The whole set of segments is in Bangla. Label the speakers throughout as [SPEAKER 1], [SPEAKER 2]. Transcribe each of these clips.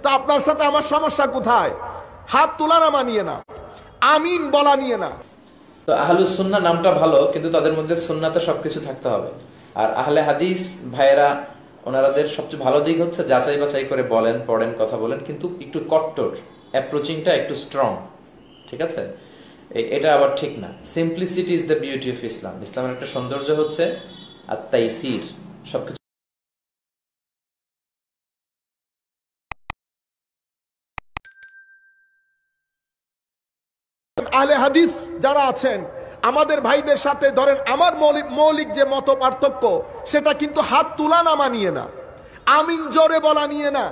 [SPEAKER 1] তো আপনার সাথে আমার সমস্যা কোথায়? হাত তোলা নামা নিয়ে না, আমিন বলা নিয়ে না।
[SPEAKER 2] তো আহলুস সুন্নাহ নামটা ভালো, কিন্তু তাদের মধ্যে সুন্নাতে সবকিছু থাকতে হবে। আর আহলে হাদিস ভাইয়েরা, ওনাদের সবচেয়ে ভালো দিক হচ্ছে যাচাই বাছাই করে বলেন, পড়েন, কথা বলেন, কিন্তু একটু কট্টর, অ্যাপ্রোচিংটা একটু স্ট্রং। ঠিক আছে, এটা আবার ঠিক না। Simplicity is the beauty of Islam. ইসলামের একটা সৌন্দর্য হচ্ছে আত-তাইসির, সবকিছু
[SPEAKER 1] আহলে হাদিস যারা আছেন আমাদের ভাইদের সাথে ধরেন আমার মৌলিক যে মত পার্থক্য, সেটা কিন্তু হাত তোলা নামা নিয়ে না, আমিন জোরে বলা নিয়ে না।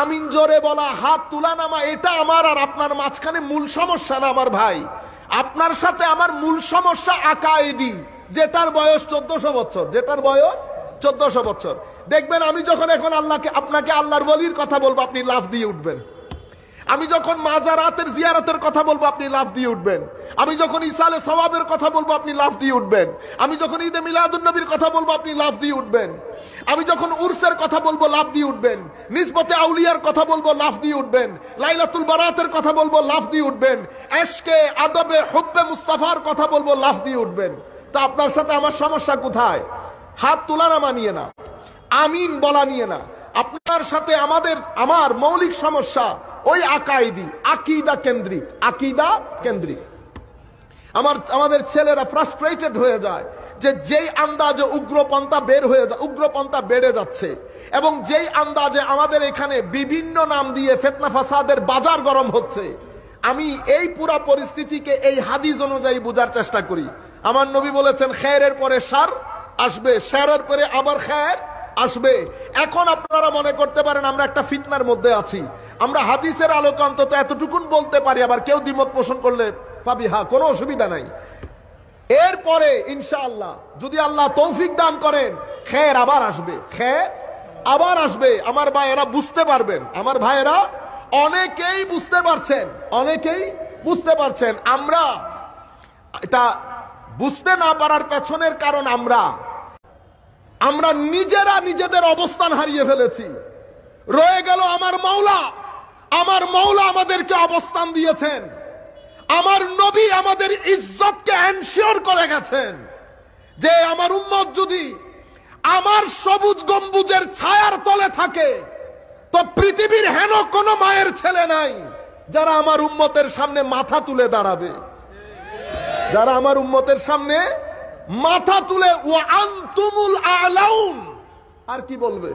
[SPEAKER 1] আমিন জোরে বলা, হাত তোলা নামা, এটা আমার আর আপনার মাঝখানে মূল সমস্যা না আমার ভাই। আপনার সাথে আমার মূল সমস্যা আকায়েদি, যেটার বয়স 1400 বছর, যেটার বয়স 1400 বছর। দেখবেন আমি যখন এখন আপনাকে আল্লাহর ওলির কথা বলবো, আপনি লাফ দিয়ে উঠবেন। আমি যখন মাজারাতের জিয়ারতের কথা বলবো, আপনি লাফ দিয়ে উঠবেন। আমি যখন ইসালে সওয়াবের কথা বলবো, আপনি লাফ দিয়ে উঠবেন। আমি যখন ঈদে মিলাদুন নবীর কথা বলবো, আপনি লাফ দিয়ে উঠবেন। আমি যখন উরসের কথা বলবো, লাফ দিয়ে উঠবেন। নিসবতে আউলিয়ার কথা বলবো, লাফ দিয়ে উঠবেন। লাইলাতুল বারাতের কথা বলবো, লাফ দিয়ে উঠবেন। এশকে আদবে হুব্বে মুস্তাফার কথা বলবো, লাফ দিয়ে উঠবেন। তো আপনার সাথে আমার সমস্যা কোথায়? হাত তোলা নামা নিয়ে না, আমিন বলা নিয়ে না। আপনার সাথে আমার মৌলিক সমস্যা ওই আকাইদি, আকীদা কেন্দ্রিক, আকীদা কেন্দ্রিক। আমাদের ছেলেরা ফ্রাস্ট্রেটেড হয়ে যায় যে যেই আন্দাজে উগ্রপন্থা বেড়ে যাচ্ছে, এবং যেই আন্দাজে আমাদের এখানে বিভিন্ন নাম দিয়ে ফিতনা ফাসাদের বাজার গরম হচ্ছে। আমি এই পুরা পরিস্থিতিকে এই হাদিস অনুযায়ী বোঝার চেষ্টা করি। আমার নবী বলেছেন, খেরের পরে শার আসবে, শারের পরে আবার খের আসবে। এখন আপনারা মনে করতে পারেন আমরা একটা ফিতনার মধ্যে আছি। আমরা হাদিসের আলোকে অন্তত এতটুকুন বলতে পারি, আবার কেউ দ্বিমত পোষণ করলে পাবি, হ্যাঁ, কোনো অসুবিধা নাই। এরপরে ইনশাআল্লাহ যদি আল্লাহ তৌফিক দান করেন, খের আবার আসবে, খের আবার আসবে। আমার ভাইয়েরা বুঝতে পারবেন, আমার ভাইয়েরা অনেকেই বুঝতে পারছেন। আমরা এটা বুঝতে না পারার পেছনের কারণ আমরা নিজেরা নিজেদের অবস্থান হারিয়ে ফেলেছি। রয়ে গেল আমার মাওলা আমাদেরকে অবস্থান দিয়েছেন। আমার নবী আমাদের ইজ্জতকে এনশিওর করে গেছেন যে আমার উম্মত যদি আমার সবুজ গম্বুজের ছায়ার তলে থাকে, তো পৃথিবীর হেন কোন মায়ের ছেলে নাই যারা আমার উম্মতের সামনে মাথা তুলে দাঁড়াবে, যারা আমার উম্মতের সামনে মাথা তুলে ওয়া আনতুমুল আ'লাউন, আর কি বলবে?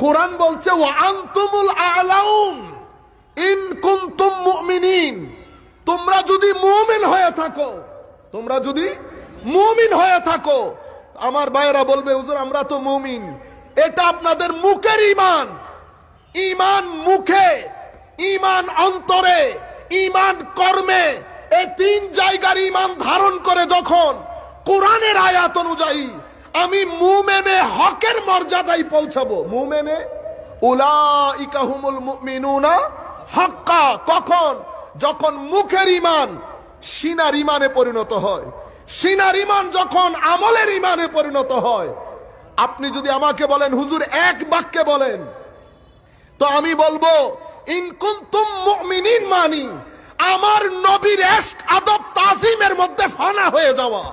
[SPEAKER 1] কোরআন বলছে ওয়া আনতুমুল আ'লাউন ইন কুনতুম মুমিনিন। তোমরা যদি মুমিন হয়ে থাকো, আমার ভাইয়েরা বলবে, হুজুর আমরা তো মুমিন। এটা আপনাদের মুখের ঈমান মুখে, ঈমান অন্তরে, ঈমান কর্মে, এই তিন জায়গার ঈমান ধারণ করে যখন কোরআনের আয়াত অনুযায়ী আমি মুমিনে হকের মর্যাদায় পৌঁছাবো, মুমিনে উলাইকা হুমুল মুমিনুনা হাক্কা। কখন? যখন মুখের ঈমান সিনার ঈমানে পরিণত হয়, সিনার ঈমান যখন আমলের ঈমানে পরিণত হয়। আপনি যদি আমাকে বলেন হুজুর এক বাক্যে বলেন, তো আমি বলবো ইন কুনতুম মুমিনিন, মানি আমার নবীর ইশক আদব তাজিমের মধ্যে ফানা হয়ে যাওয়া।